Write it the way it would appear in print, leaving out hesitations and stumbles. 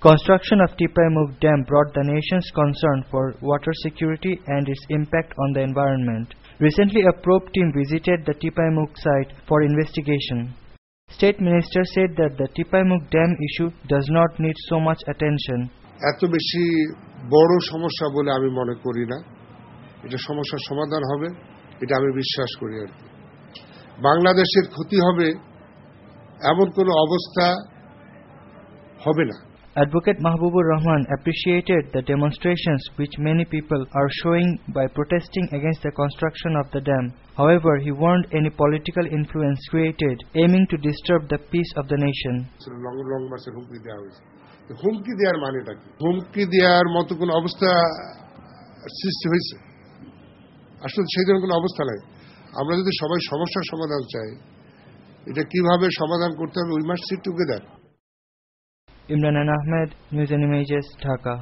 Construction of Tipaimukh Dam brought the nation's concern for water security and its impact on the environment. Recently, a probe team visited the Tipaimukh site for investigation. State Minister said that the Tipaimukh Dam issue does not need so much attention. এত বেশি বড় সমস্যা বলে আমি মনে করি না। এটা সমস্যার সমাধান হবে, এটা আমি বিশ্বাস করি আর কি। বাংলাদেশের ক্ষতি হবে এমন কোনো অবস্থা হবে না। Advocate Mahbubur Rahman appreciated the demonstrations which many people are showing by protesting against the construction of the dam. However, he warned any political influence created aiming to disturb the peace of the nation. Long মার্চের হুমকি দেওয়া হয়েছে। হুমকি দেওয়ার মানেটা কি? হুমকি দেওয়ার মতো কোনো অবস্থা সৃষ্টি হয়েছে? আসলে সেই ধরনের কোনো অবস্থা নাই। আমরা যদি সবাই সমস্যার সমাধান চাই, এটা কিভাবে সমাধান করতে হবে, we must sit together. Imran Ahmed, News and Images, Dhaka.